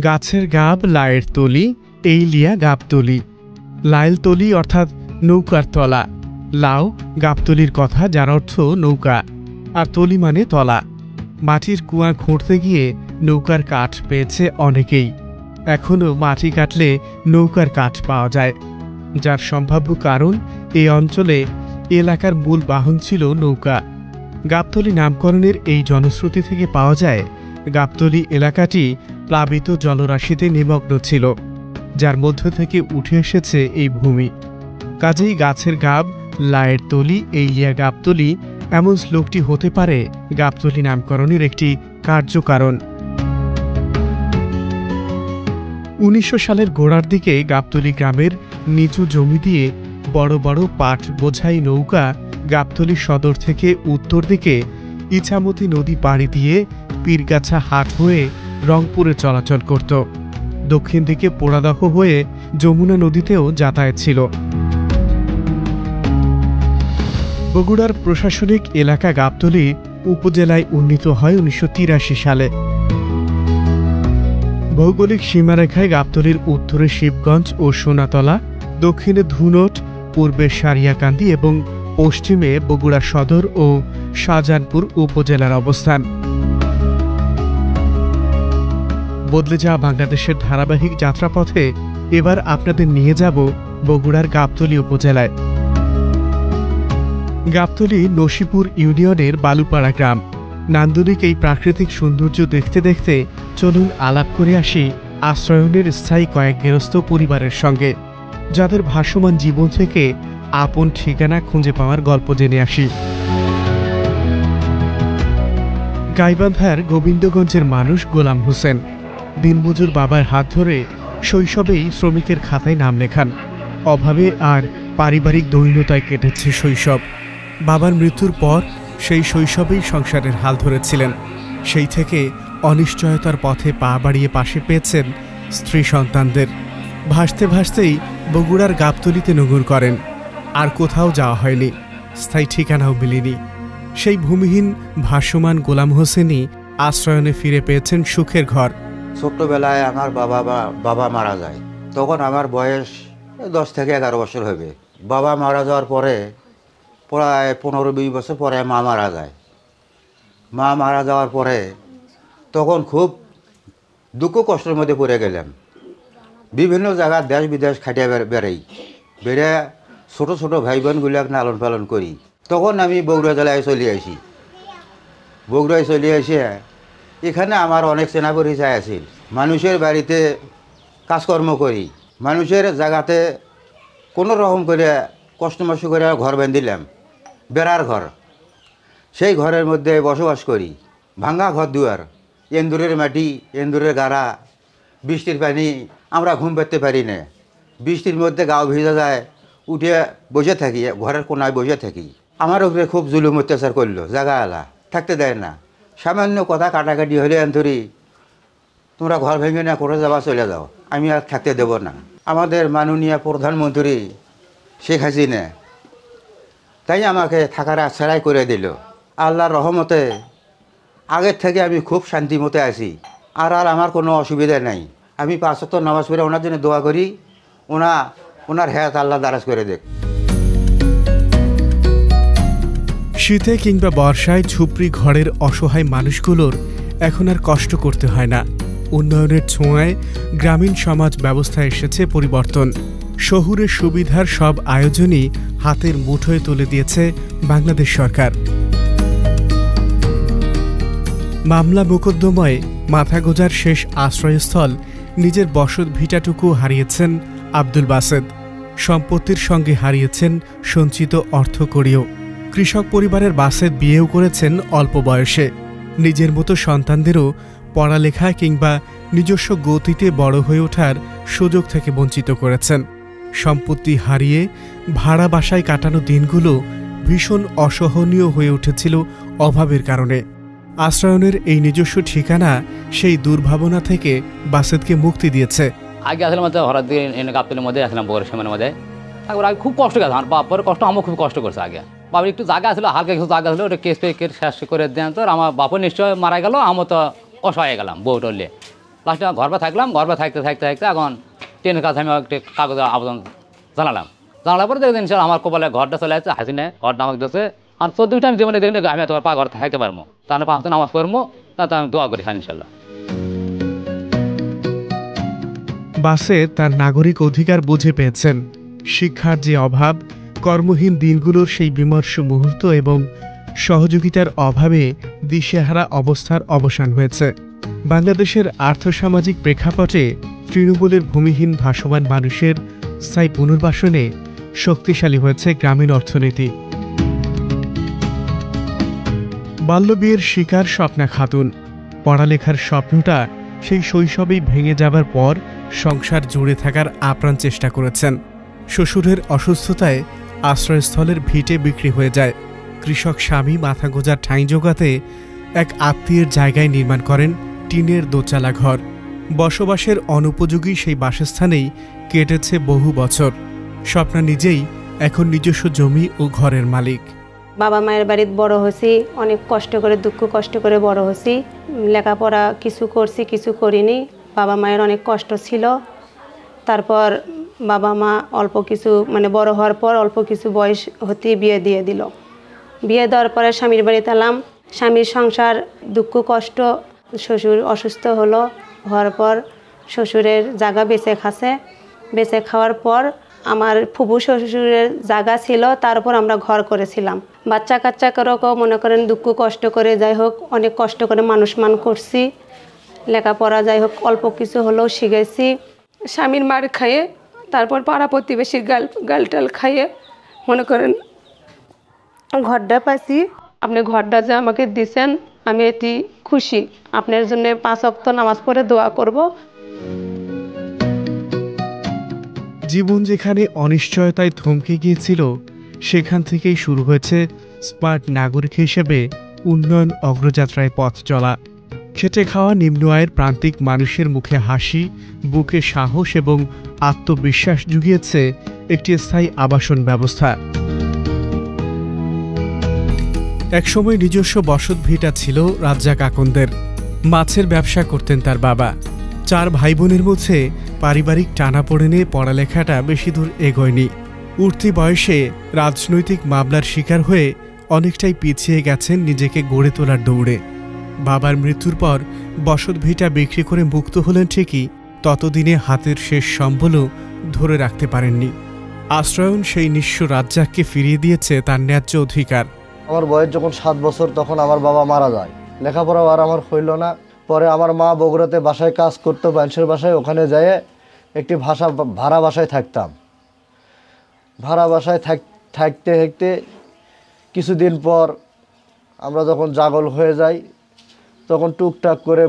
গাছের গাব লায়ের তলি, টেইলিয়া গাবতলি। লায়েল তলি অর্থাৎ নৌকার তলা। লাউ গাবতলির কথা, যার অর্থ নৌকা, আর তলি মানে তলা। মাটির কুয়া খুঁড়তে গিয়ে নৌকার কাঠ পেয়েছে অনেকেই। এখনও মাটি কাটলে নৌকার কাঠ পাওয়া যায়, যার সম্ভাব্য কারণ এই অঞ্চলে এলাকার মূল বাহন ছিল নৌকা। গাবতলি নামকরণের এই জনশ্রুতি থেকে পাওয়া যায় গাবতলি এলাকাটি প্লাবিত জলরাশিতে নিমগ্ন ছিল, যার মধ্য থেকে উঠে এসেছে এই ভূমি। কাজেই গাছের গাব লায়ের তলি, এইলিয়া গাবতলি এমন শ্লোকটি হতে পারে গাবতলি নামকরণের একটি কার্যকারণ। 1900 সালের গোড়ার দিকে গাবতলি গ্রামের নিচু জমি দিয়ে বড় বড় পাট বোঝাই নৌকা গাবতলি সদর থেকে উত্তর দিকে ইছামতি নদী পাড়ি দিয়ে পীরগাছা হাট হয়ে রংপুরে চলাচল করত। দক্ষিণ দিকে পোড়াদহ হয়ে যমুনা নদীতেও যাতায়াত ছিল। বগুড়ার প্রশাসনিক এলাকা গাবতলি উপজেলায় উন্নীত হয় 1983 সালে। ভৌগোলিক সীমারেখায় গাবতলির উত্তরে শিবগঞ্জ ও সোনাতলা, দক্ষিণে ধুনট, পূর্বে সারিয়াকান্দি এবং পশ্চিমে বগুড়া সদর ও শাহজাহানপুর উপজেলার অবস্থান। বদলে যাওয়া বাংলাদেশের ধারাবাহিক যাত্রাপথে এবার আপনাদের নিয়ে যাব বগুড়ার গাবতলি উপজেলায়। গাবতলি নসিপুর ইউনিয়নের বালুপাড়া গ্রাম। নান্দনিক এই প্রাকৃতিক সৌন্দর্য দেখতে দেখতে চলুন আলাপ করে আসি আশ্রয়নের স্থায়ী কয়েক গেরস্থ পরিবারের সঙ্গে, যাদের ভাসমান জীবন থেকে আপন ঠিকানা খুঁজে পাওয়ার গল্প জেনে আসি। গাইবান্ধার গোবিন্দগঞ্জের মানুষ গোলাম হোসেন দিনমজুর বাবার হাত ধরে শৈশবেই শ্রমিকের খাতায় নাম লেখান। অভাবে আর পারিবারিক দৈন্যতায় কেটেছে শৈশব। বাবার মৃত্যুর পর সেই শৈশবেই সংসারের হাল ধরেছিলেন। সেই থেকে অনিশ্চয়তার পথে পা বাড়িয়ে পাশে পেয়েছেন স্ত্রী সন্তানদের। ভাসতে ভাসতেই বগুড়ার গাবতলিতে নগুর করেন। আর কোথাও যাওয়া হয়নি, স্থায়ী ঠিকানাও মিলেনি। সেই ভূমিহীন ভাসমান গোলাম হোসেনই আশ্রয়নে ফিরে পেয়েছেন সুখের ঘর। ছোট্টবেলায় আমার বাবা মারা যায়, তখন আমার বয়স 10 থেকে 11 বছর হবে। বাবা মারা যাওয়ার পরে প্রায় 15-20 বছর পরে মা মারা যায়। মা মারা যাওয়ার পরে তখন খুব দুঃখ কষ্টের মধ্যে পড়ে গেলাম। বিভিন্ন জায়গার দেশ বিদেশ খাটিয়ে বেড়ে ছোটো ছোটো ভাই বোনগুলাক লালন পালন করি। তখন আমি বগুড়া জেলায় চলে আসি। বগুড়ায় চলে এসে এখানে আমার অনেক চেনা পরিচয় আছিল। মানুষের বাড়িতে কাজকর্ম করি, মানুষের জায়গাতে কোনো রকম করে কষ্ট মষ্ট করে ঘর বাঁধিলাম, বেড়ার ঘর। সেই ঘরের মধ্যে বসবাস করি। ভাঙ্গা ঘর দুয়ার, এন্দুরের মাটি, এন্দুরের গাড়া, বৃষ্টির পানি, আমরা ঘুম পেতে পারি না। বৃষ্টির মধ্যে গাও ভিজে যায়, উঠে বসে থাকি, ঘরের কোনায় বসে থাকি। আমার উপরে খুব জুলুম অত্যাচার করলো, জায়গাওয়ালা থাকতে দেয় না। সামান্য কথা কাটাকাটি হলে আন্তরি তোমরা ঘর ভেঙে না করে যাবা, চলে যাও, আমি আর থাকতে দেব না। আমাদের মাননীয় প্রধানমন্ত্রী শেখ হাসিনা তাই আমাকে থাকার আশ্রয় করে দিল। আল্লাহর রহমতে আগের থেকে আমি খুব শান্তি মতে আছি। আর আমার কোনো অসুবিধা নাই। আমি 5 ওয়াক্ত নামাজ পড়ে ওনার জন্য দোয়া করি, ওনার হায়াত আল্লাহ দারাজ করে দেখ। শীতে কিংবা বর্ষায় ঝুপড়ি ঘরের অসহায় মানুষগুলোর এখন আর কষ্ট করতে হয় না। উন্নয়নের ছোঁয়ায় গ্রামীণ সমাজ ব্যবস্থায় এসেছে পরিবর্তন। শহুরের সুবিধার সব আয়োজনই হাতের মুঠোয় তুলে দিয়েছে বাংলাদেশ সরকার। মামলা মোকদ্দমায় মাথা গোঁজার শেষ আশ্রয়স্থল নিজের বসত ভিটাটুকু হারিয়েছেন আব্দুল বাসেদ। সম্পত্তির সঙ্গে হারিয়েছেন সঞ্চিত অর্থকড়িও। কৃষক পরিবারের বাসেদ বিয়েও করেছেন অল্প বয়সে। নিজের মতো সন্তানদেরও পড়ালেখা কিংবা নিজস্ব গতিতে বড় হয়ে ওঠার সুযোগ থেকে বঞ্চিত করেছেন। সম্পত্তি হারিয়ে ভাড়া বাসায় কাটানো দিনগুলো ভীষণ অসহনীয় হয়ে উঠেছিল অভাবের কারণে। আশ্রয়নের এই নিজস্ব ঠিকানা সেই দুর্ভাবনা থেকে বাসেদকে মুক্তি দিয়েছে। আগে আসলে মধ্যে হঠাৎ দিয়ে এনে গাবতলির মধ্যে আসলাম বগুড়ার সময়ের মধ্যে। তারপর আগে খুব কষ্ট গেছে, আমার বাবার কষ্ট আমার খুব কষ্ট করছে। আগে বাবার একটু জায়গা আসলো, হালকা কিছু জায়গা ছিল, ওটা কেস শেষ করে দেন। তো আমার বাপও নিশ্চয় মারা গেল, আমার তো অসহায় গেলাম বউ টললে। লাস্টে ঘরবা থাকলাম, ঘরবা থাকতে থাকতে থাকতে এখন ট্রেনের কাছে আমি একটা কাগজে আবেদন জানালাম। জানালার পরে দেখবেন ইনশাল্লাহ আমার কপালে ঘরটা চলে আসছে, হাসিনে ঘরটা আমাকে দিচ্ছে। আর 14 আমি জীবনে দেখবেন আমি তোমার পা ঘর থাকতে পারবো, তাহলে 5 ওয়াক্ত নামাজ পড়বো, তাতে আমি দোয়া করি ইনশাল্লাহ। বাসে তার নাগরিক অধিকার বুঝে পেয়েছেন। শিক্ষার যে অভাব, কর্মহীন দিনগুলোর সেই বিমর্ষ মুহূর্ত এবং সহযোগিতার অভাবে দিশেহারা অবস্থার অবসান হয়েছে। বাংলাদেশের আর্থসামাজিক প্রেক্ষাপটে তৃণমূলের ভূমিহীন ভাসমান মানুষের স্থায়ী পুনর্বাসনে শক্তিশালী হয়েছে গ্রামীণ অর্থনীতি। বাল্যবিয়ের শিকার স্বপ্না খাতুন। পড়ালেখার স্বপ্নটা সেই শৈশবেই ভেঙে যাবার পর সংসার জুড়ে থাকার আপ্রাণ চেষ্টা করেছেন। শ্বশুরের অসুস্থতায় আশ্রয়স্থলের ভিটে বিক্রি হয়ে যায়। কৃষক স্বামী মাথা গোঁজার ঠাঁই জোগাতে এক আত্মীয়ের জায়গায় নির্মাণ করেন টিনের দোচালা ঘর। বসবাসের অনুপযোগী সেই বাসস্থানেই কেটেছে বহু বছর। স্বপ্না নিজেই এখন নিজস্ব জমি ও ঘরের মালিক। বাবা মায়ের বাড়িতে বড় হয়েছি, অনেক কষ্ট করে দুঃখ কষ্ট করে বড় হয়েছি। লেখাপড়া কিছু করছি কিছু করিনি, বাবা মায়ের অনেক কষ্ট ছিল। তারপর বাবা মা অল্প কিছু বড় হওয়ার পর অল্প কিছু বয়স হতে বিয়ে দিয়ে দিল। বিয়ে দেওয়ার পরে স্বামীর বাড়িতে এলাম। স্বামীর সংসার দুঃখ কষ্ট, শ্বশুর অসুস্থ হওয়ার পর শ্বশুরের জায়গা বেচে খাওয়ার পর আমার ফুফু শ্বশুরের জায়গা ছিল, তার উপর আমরা ঘর করেছিলাম। বাচ্চা কাচ্চা করেও মনে করেন দুঃখ কষ্ট করে যাই হোক অনেক কষ্ট করে মানুষ মান করছি। লেখাপড়া যাই হোক অল্প কিছু হলেও শিখেছি। স্বামীর মার খাইয়ে তারপর পাড়া প্রতিবেশীর গালটাল খাইয়ে মনে করেন ঘরটা পাইছি। আপনি ঘরটা যে আমাকে দিছেন আমি এটি খুশি। আপনার জন্য 5 ওয়াক্ত নামাজ পড়ে দোয়া করব। জীবন যেখানে অনিশ্চয়তায় থমকে গিয়েছিল, সেখান থেকেই শুরু হয়েছে স্মার্ট নাগরিক হিসেবে উন্নয়ন অগ্রযাত্রায় পথ চলা। খেটে খাওয়া নিম্ন আয়ের প্রান্তিক মানুষের মুখে হাসি, বুকে সাহস এবং আত্মবিশ্বাস জুগিয়েছে একটি স্থায়ী আবাসন ব্যবস্থা। একসময় নিজস্ব বসত ভিটা ছিল রাজ্জাক আকন্দের। মাছের ব্যবসা করতেন তার বাবা। 4 ভাই বোনের মধ্যে পারিবারিক টানাপোড়েনে পড়ালেখাটা বেশি দূর এগোয়নি। উঠতি বয়সে রাজনৈতিক মামলার শিকার হয়ে অনেকটাই পিছিয়ে গেছেন নিজেকে গড়ে তোলার দৌড়ে। বাবার মৃত্যুর পর বসত ভিটা বিক্রি করে মুক্ত হলেন ঠিকই, ততদিনে হাতের শেষ সম্বলও ধরে রাখতে পারেননি। আশ্রয়ন সেই নিঃস্ব রাজ্জাককে ফিরিয়ে দিয়েছে তার ন্যায্য অধিকার। আমার বয়স যখন 7 বছর তখন আমার বাবা মারা যায়। লেখাপড়াও আর আমার হইল না। পরে আমার মা বগুড়াতে বাসায় কাজ করতো, মানুষের বাসায়। ওখানে যেয়ে একটি ভাড়া বাসায় থাকতাম। ভাড়া বাসায় থাকতে থাকতে কিছুদিন পর আমরা যখন জাগল হয়ে যাই, তখন টুকটাক করে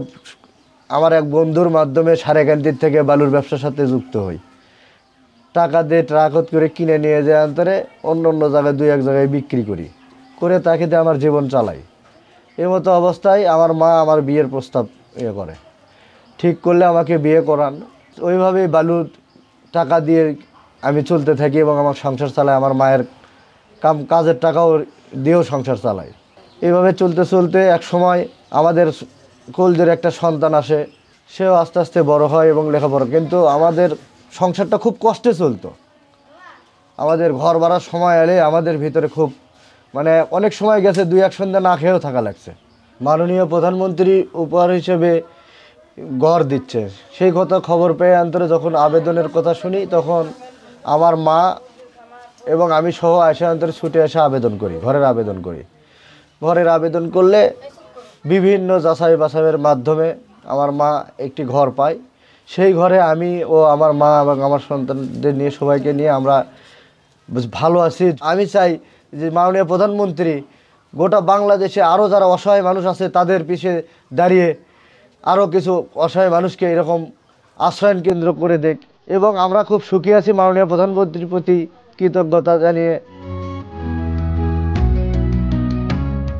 আমার এক বন্ধুর মাধ্যমে সারেকান্দির থেকে বালুর ব্যবসার সাথে যুক্ত হই। টাকা দিয়ে ট্রাকত করে কিনে নিয়ে যায় অন্তরে অন্য জায়গায় 2-1 জায়গায় বিক্রি করে তাকে দিয়ে আমার জীবন চালাই। এই মতো অবস্থায় আমার মা আমার বিয়ের প্রস্তাব করে, ঠিক করলে আমাকে বিয়ে করান। ওইভাবেই বালুর টাকা দিয়ে আমি চলতে থাকি এবং আমার সংসার চালাই। আমার মায়ের কাজের টাকাও দিয়েও সংসার চালাই। এইভাবে চলতে চলতে এক সময় আমাদের কলজের একটা সন্তান আসে। সেও আস্তে আস্তে বড় হয় এবং লেখাপড়া, কিন্তু আমাদের সংসারটা খুব কষ্টে চলতো। আমাদের ঘর ভাড়ার সময় এলে আমাদের ভিতরে খুব অনেক সময় গেছে 2-1 সন্ধ্যা না খেয়েও থাকা লাগছে। মাননীয় প্রধানমন্ত্রী উপহার হিসেবে ঘর দিচ্ছে, সেই কথা খবর পেয়ে অন্তরে যখন আবেদনের কথা শুনি, তখন আমার মা এবং আমি সহ এসে অন্তরে ছুটে এসে আবেদন করি, ঘরের আবেদন করি। ঘরের আবেদন করলে বিভিন্ন যাচাই বাছাইয়ের মাধ্যমে আমার মা একটি ঘর পায়। সেই ঘরে আমি ও আমার মা এবং আমার সন্তানদের নিয়ে সবাইকে নিয়ে আমরা ভালো আছি। আমি চাই যে মাননীয় প্রধানমন্ত্রী গোটা বাংলাদেশে আরও যারা অসহায় মানুষ আছে তাদের পিছে দাঁড়িয়ে আরও কিছু অসহায় মানুষকে এরকম আশ্রয়ন কেন্দ্র করে দেখ, এবং আমরা খুব সুখী আছি মাননীয় প্রধানমন্ত্রীর প্রতি কৃতজ্ঞতা জানিয়ে।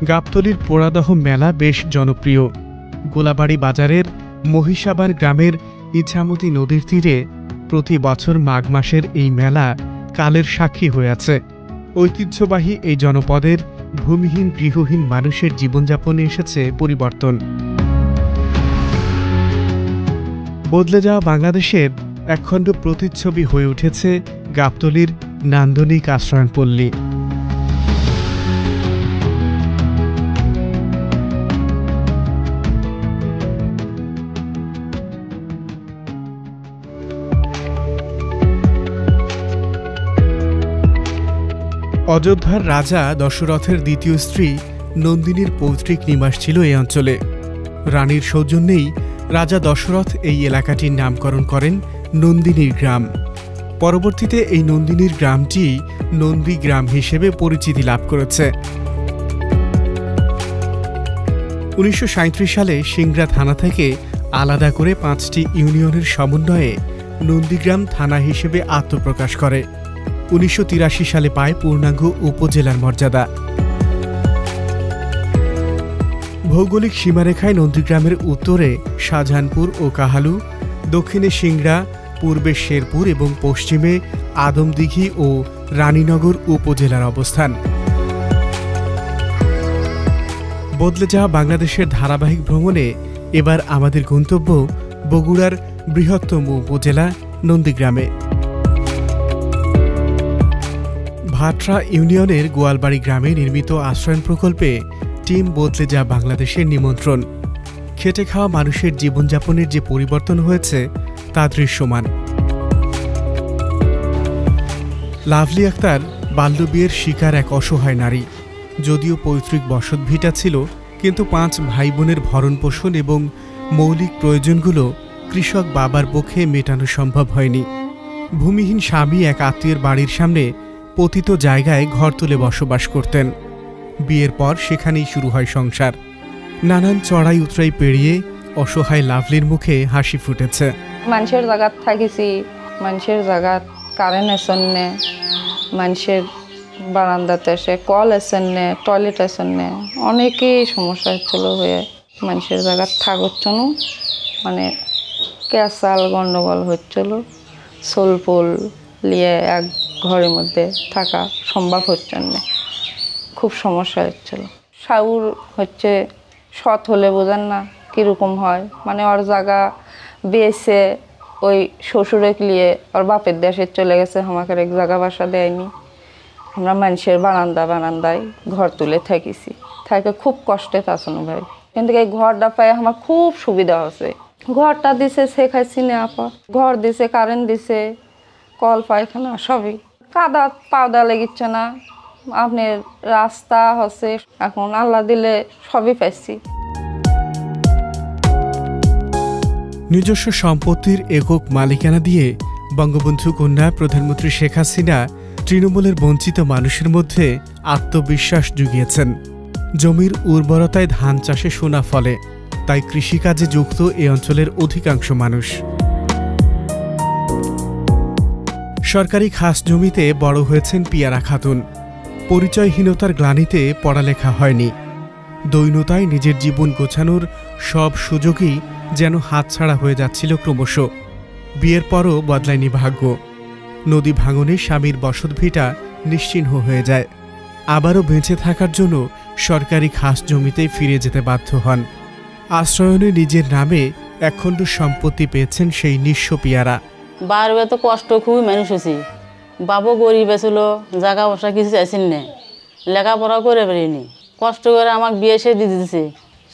গাবতলীর পোড়াদহ মেলা বেশ জনপ্রিয়। গোলাবাড়ি বাজারের মহিষাবান গ্রামের ইছামতি নদীর তীরে প্রতি বছর মাঘ মাসের এই মেলা কালের সাক্ষী হয়ে আছে। ঐতিহ্যবাহী এই জনপদের ভূমিহীন গৃহহীন মানুষের জীবনযাপনে এসেছে পরিবর্তন। বদলে যাওয়া বাংলাদেশের একখণ্ড প্রতিচ্ছবি হয়ে উঠেছে গাবতলীর নান্দনিক আশ্রয়ণপল্লী। অযোধ্যার রাজা দশরথের দ্বিতীয় স্ত্রী নন্দিনীর পৈতৃক নিবাস ছিল এই অঞ্চলে। রানীর সৌজন্যেই রাজা দশরথ এই এলাকাটির নামকরণ করেন নন্দিনীর গ্রাম। পরবর্তীতে এই নন্দিনীর গ্রামটি নন্দী গ্রাম হিসেবে পরিচিতি লাভ করেছে। 1937 সালে সিংড়া থানা থেকে আলাদা করে 5টি ইউনিয়নের সমন্বয়ে নন্দীগ্রাম থানা হিসেবে আত্মপ্রকাশ করে। 1983 সালে পায় পূর্ণাঙ্গ উপজেলার মর্যাদা। ভৌগোলিক সীমারেখায় নন্দীগ্রামের উত্তরে শাহজাহানপুর ও কাহালু, দক্ষিণে সিংড়া, পূর্বে শেরপুর এবং পশ্চিমে আদমদিঘি ও রানীনগর উপজেলার অবস্থান। বদলে যাওয়া বাংলাদেশের ধারাবাহিক ভ্রমণে এবার আমাদের গন্তব্য বগুড়ার বৃহত্তম উপজেলা নন্দীগ্রামে। ভাটরা ইউনিয়নের গোয়ালবাড়ি গ্রামে নির্মিত আশ্রয়ণ প্রকল্পে টিম বদলে যাওয়া বাংলাদেশের নিমন্ত্রণ। খেটে খাওয়া মানুষের জীবনযাপনের যে পরিবর্তন হয়েছে তা দৃশ্যমান। লাভলি আক্তার বাল্যবিয়ের শিকার এক অসহায় নারী। যদিও পৈতৃক বসতভিটা ছিল, কিন্তু 5 ভাই বোনের ভরণপোষণ এবং মৌলিক প্রয়োজনগুলো কৃষক বাবার পক্ষে মেটানো সম্ভব হয়নি। ভূমিহীন স্বামী এক আত্মীয়ের বাড়ির সামনে পতিত জায়গায় ঘর তুলে বসবাস করতেন। বিয়ের পর সেখানেই শুরু হয় সংসার। নানান চড়াই উতরাই পেরিয়ে অসহায় লাভলির মুখে হাসি ফুটেছে। মানুষের জায়গাত থাকিছি, মানুষের জায়গাত কারেন্ট এসন নে, মানুষের বারান্দাতে এসে কল এসেন নে, টয়লেট এসেন নে, অনেকেই সমস্যা হচ্ছিল হয়ে মানুষের জায়গাত থাকছিল। মানে ক্যাসাল গন্ডগোল হচ্ছিল, সোলপোল নিয়ে এক ঘরের মধ্যে থাকা সম্ভব হচ্ছে না, খুব সমস্যা হচ্ছিল। শাউর হচ্ছে সৎ হলে বোঝেন না কীরকম হয়। মানে ওর জায়গা বেছে ওই শ্বশুরে নিয়ে ওর বাপের দেশে চলে গেছে, আমাকে এক জায়গা বাসা দেয়নি। আমরা মানুষের বারান্দায় ঘর তুলে থাকিছি, থাকে খুব কষ্টে থাকনো ভাই। কিন্তু এই ঘরটা পাই আমার খুব সুবিধা হচ্ছে। ঘরটা দিছে শেখ হাসিনা আপা, ঘর দিছে, কারেন্ট দিছে, কল পায়খানা সবই। কাদা পাওদা লেগেছে না, আপনার রাস্তা হচ্ছে, এখন আল্লাহ দিলে সবই পাইছি। নিজস্ব সম্পত্তির একক মালিকানা দিয়ে বঙ্গবন্ধু কন্যা প্রধানমন্ত্রী শেখ হাসিনা তৃণমূলের বঞ্চিত মানুষের মধ্যে আত্মবিশ্বাস জুগিয়েছেন। জমির উর্বরতায় ধান চাষে সোনা ফলে, তাই কৃষিকাজে যুক্ত এ অঞ্চলের অধিকাংশ মানুষ। সরকারি খাস জমিতে বড় হয়েছেন পিয়ারা খাতুন। পরিচয়হীনতার গ্লানিতে পড়ালেখা হয়নি। দৈন্যতায় নিজের জীবন গোছানোর সব সুযোগই যেন হাতছাড়া হয়ে যাচ্ছিল ক্রমশ। বিয়ের পরও বদলায়নি ভাগ্য। নদী ভাঙনে স্বামীর বসতভিটা নিশ্চিহ্ন হয়ে যায়। আবারও বেঁচে থাকার জন্য সরকারি খাস জমিতেই ফিরে যেতে বাধ্য হন। আশ্রয়নে নিজের নামে একখণ্ড সম্পত্তি পেয়েছেন সেই নিঃস্ব পিয়ারা। বারবে তো কষ্ট খুবই মানুষ হয়েছি। বাবু গরিব ছিল, জায়গা বসা কিছু চাইছেন না, লেখাপড়া করে পারিনি। কষ্ট করে আমাকে বিয়ে সে দিয়ে দিতেছে।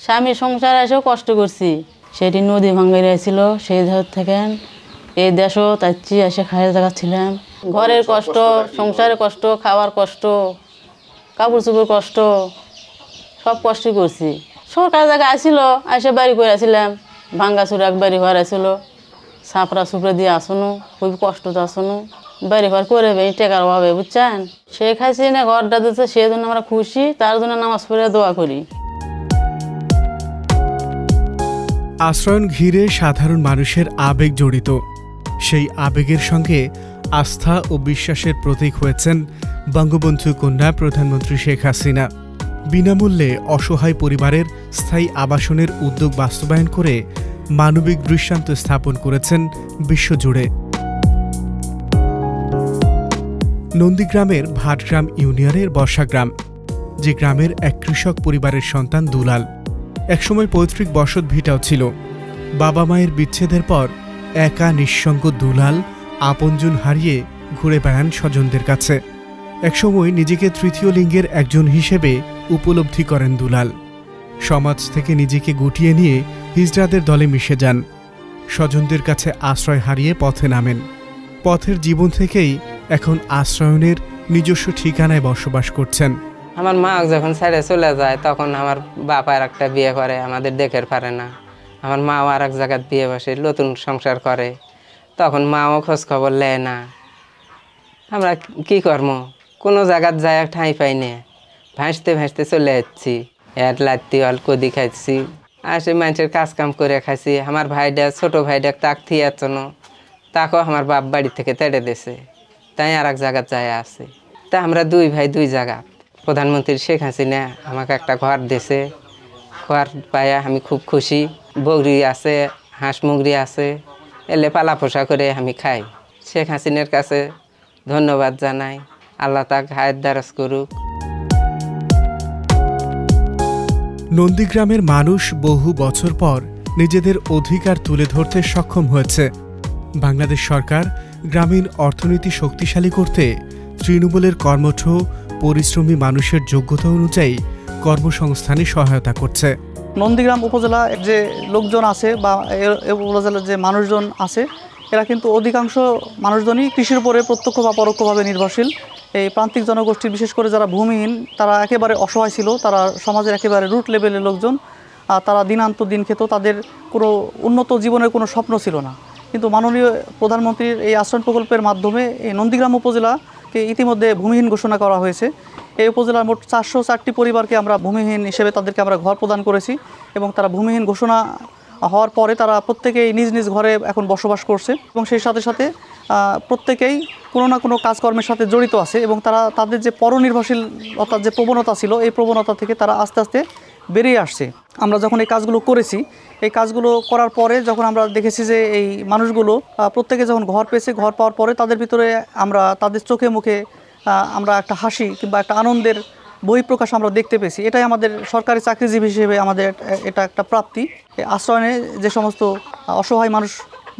স্বামীর সংসার এসেও কষ্ট করছি। সেটি নদী ভাঙে ছিল, সেই ধার থেকে এই দেশও তাইছি এসে খাইয়ে জায়গা ছিলাম। ঘরের কষ্ট, সংসারের কষ্ট, খাওয়ার কষ্ট, কাপড় চোপড় কষ্ট, সব কষ্টই করছি। সরকার জায়গা আসছিল, এসে বাড়ি করে আসছিলাম। ভাঙ্গা চুরা এক বাড়ি ঘর আসছিল, ছাপড়া সুপড়া দিয়ে আসনো, খুবই কষ্ট তো আসনো। বাড়ি ঘর করে টেকার অভাবে, বুঝছেন। শেখ হাসিনা ঘরটা দিচ্ছে, সেই জন্য আমরা খুশি, তার জন্য নামাজ পড়ে দোয়া করি। আশ্রয়ণ ঘিরে সাধারণ মানুষের আবেগ জড়িত। সেই আবেগের সঙ্গে আস্থা ও বিশ্বাসের প্রতীক হয়েছেন বঙ্গবন্ধু কন্যা প্রধানমন্ত্রী শেখ হাসিনা। বিনামূল্যে অসহায় পরিবারের স্থায়ী আবাসনের উদ্যোগ বাস্তবায়ন করে মানবিক দৃষ্টান্ত স্থাপন করেছেন বিশ্বজুড়ে। নন্দীগ্রামের ভাটগ্রাম ইউনিয়নের বর্ষাগ্রাম, যে গ্রামের এক কৃষক পরিবারের সন্তান দুলাল। একসময় পৈতৃক বসত ভিটাও ছিল। বাবা মায়ের বিচ্ছেদের পর একা নিঃসঙ্গ দুলাল আপনজন হারিয়ে ঘুরে বেড়ান স্বজনদের কাছে। একসময় নিজেকে তৃতীয় লিঙ্গের একজন হিসেবে উপলব্ধি করেন দুলাল। সমাজ থেকে নিজেকে গুটিয়ে নিয়ে হিজড়াদের দলে মিশে যান। স্বজনদের কাছে আশ্রয় হারিয়ে পথে নামেন। পথের জীবন থেকেই এখন আশ্রয়নের নিজস্ব ঠিকানায় বসবাস করছেন। আমার মা যখন ছেড়ে চলে যায় তখন আমার বাপ আর একটা বিয়ে করে, আমাদের দেখে পারে না। আমার মাও আর এক জায়গায় বিয়ে বসে নতুন সংসার করে, তখন মাও খোঁজ খবর নেয় না। আমরা কি করব, কোনো জায়গায় যায় ঠাঁই পাই না, ভাসতে ভাসতে চলে যাচ্ছি। এর লাত্তি অল কদি খাইছি, আসে মানুষের কাজ কাম করে খাইছি। আমার ভাইটা ছোটো ভাইটা তাক থিয়ার জন্য তাকেও আমার বাপ বাড়ি থেকে তেড়ে দিয়েছে, তাই আর এক জায়গায় যায় আছে। তা আমরা দুই ভাই দুই জায়গা। প্রধানমন্ত্রী শেখ হাসিনা আমাকে একটা ঘর দিয়েছে, ঘর পাইয়া আমি খুব খুশি। বগরি আছে, হাঁস মুগরি আছে, এলে পালা পোষা করে আমি খাই। শেখ হাসিনার কাছে ধন্যবাদ জানাই, আল্লাহ তাকে হায়াত দারাজ করুক। নন্দীগ্রামের মানুষ বহু বছর পর নিজেদের অধিকার তুলে ধরতে সক্ষম হয়েছে। বাংলাদেশ সরকার গ্রামীণ অর্থনীতি শক্তিশালী করতে তৃণমূলের কর্মঠ পরিশ্রমী মানুষের যোগ্যতা অনুযায়ী কর্মসংস্থানে সহায়তা করছে। নন্দীগ্রাম উপজেলা যে লোকজন আছে বা উপজেলার যে মানুষজন আছে, এরা কিন্তু অধিকাংশ মানুষজনই কৃষির উপরে প্রত্যক্ষ বা পরোক্ষভাবে নির্ভরশীল। এই প্রান্তিক জনগোষ্ঠী, বিশেষ করে যারা ভূমিহীন, তারা একেবারে অসহায় ছিল। তারা সমাজের একেবারে রুট লেভেলের লোকজন। তারা দিনান্ত দিন খেত, তাদের কোনো উন্নত জীবনের কোনো স্বপ্ন ছিল না। কিন্তু মাননীয় প্রধানমন্ত্রীর এই আশ্রয় প্রকল্পের মাধ্যমে এই নন্দীগ্রাম উপজেলাকে ইতিমধ্যে ভূমিহীন ঘোষণা করা হয়েছে। এই উপজেলার মোট 404টি পরিবারকে আমরা ভূমিহীন হিসেবে তাদেরকে আমরা ঘর প্রদান করেছি এবং তারা ভূমিহীন ঘোষণা হওয়ার পরে তারা প্রত্যেকেই নিজ নিজ ঘরে এখন বসবাস করছে এবং সেই সাথে সাথে প্রত্যেকেই কোনো না কোনো কাজকর্মের সাথে জড়িত আছে এবং তারা তাদের যে পরনির্ভরশীল অর্থাৎ যে প্রবণতা ছিল, এই প্রবণতা থেকে তারা আস্তে আস্তে বেরিয়ে আসছে। আমরা যখন এই কাজগুলো করেছি, এই কাজগুলো করার পরে যখন আমরা দেখেছি যে এই মানুষগুলো প্রত্যেকে যখন ঘর পেয়েছে, ঘর পাওয়ার পরে তাদের ভিতরে আমরা তাদের চোখে মুখে আমরা একটা হাসি কিংবা একটা আনন্দের বহিঃপ্রকাশ আমরা দেখতে পেয়েছি। এটাই আমাদের সরকারি চাকরিজীবী হিসেবে আমাদের এটা একটা প্রাপ্তি। আশ্রয়নে যে সমস্ত অসহায় মানুষ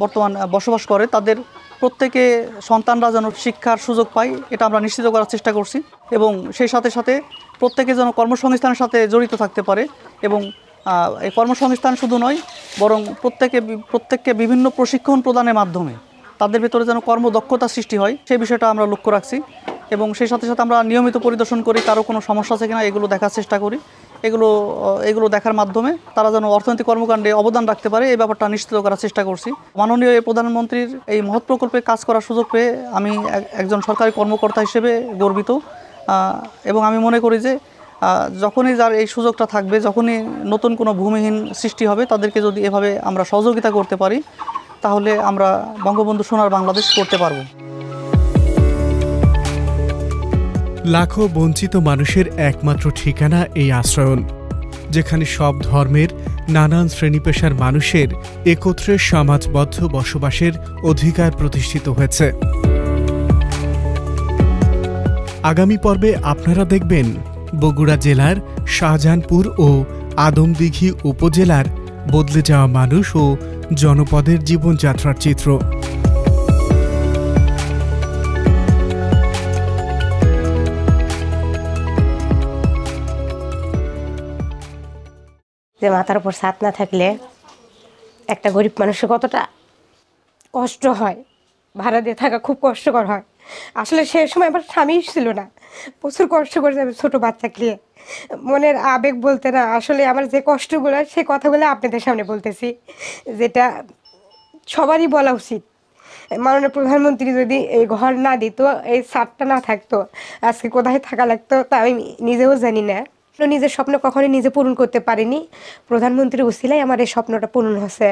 বর্তমান বসবাস করে, তাদের প্রত্যেকে সন্তানরা যেন শিক্ষার সুযোগ পায়, এটা আমরা নিশ্চিত করার চেষ্টা করছি এবং সেই সাথে সাথে প্রত্যেকে যেন কর্মসংস্থানের সাথে জড়িত থাকতে পারে এবং এই কর্মসংস্থান শুধু নয়, বরং প্রত্যেককে বিভিন্ন প্রশিক্ষণ প্রদানের মাধ্যমে তাদের ভেতরে যেন কর্মদক্ষতা সৃষ্টি হয়, সেই বিষয়টা আমরা লক্ষ্য রাখছি এবং সেই সাথে সাথে আমরা নিয়মিত পরিদর্শন করি, কারো কোনো সমস্যা আছে কিনা এগুলো দেখার চেষ্টা করি। এগুলো দেখার মাধ্যমে তারা যেন অর্থনৈতিক কর্মকাণ্ডে অবদান রাখতে পারে, এই ব্যাপারটা নিশ্চিত করার চেষ্টা করছি। মাননীয় প্রধানমন্ত্রীর এই মহৎ প্রকল্পে কাজ করার সুযোগ পেয়ে আমি একজন সরকারি কর্মকর্তা হিসেবে গর্বিত এবং আমি মনে করি যে যখনই যার এই সুযোগটা থাকবে, যখনই নতুন কোনো ভূমিহীন সৃষ্টি হবে, তাদেরকে যদি এভাবে আমরা সহযোগিতা করতে পারি, তাহলে আমরা বঙ্গবন্ধু সোনার বাংলাদেশ করতে পারব। লাখো বঞ্চিত মানুষের একমাত্র ঠিকানা এই আশ্রয়ন, যেখানে সব ধর্মের নানান শ্রেণী পেশার মানুষের একত্রে সমাজবদ্ধ বসবাসের অধিকার প্রতিষ্ঠিত হয়েছে। আগামী পর্বে আপনারা দেখবেন বগুড়া জেলার শাহজাহানপুর ও আদমদিঘি উপজেলার বদলে যাওয়া মানুষ ও জনপদের জীবনযাত্রার চিত্র। যে মাথার উপর ছাদ না থাকলে একটা গরিব মানুষের কতটা কষ্ট হয়, ভাড়া দিয়ে থাকা খুব কষ্টকর হয়। আসলে সে সময় আমার স্বামী ছিল না, প্রচুর কষ্ট করে যাবে ছোটো বাচ্চাকে নিয়ে। মনের আবেগ বলতে না, আসলে আমার যে কষ্টগুলো সে কথাগুলো আপনাদের সামনে বলতেছি, যেটা সবারই বলা উচিত। মাননীয় প্রধানমন্ত্রী যদি এই ঘর না দিত, এই ছাদটা না থাকতো, আজকে কোথায় থাকা লাগতো তা আমি নিজেও জানি না। নিজের স্বপ্ন কখনোই নিজে পূরণ করতে পারিনি, প্রধানমন্ত্রীর উসিলায় আমার এই স্বপ্নটা পূরণ হয়েছে।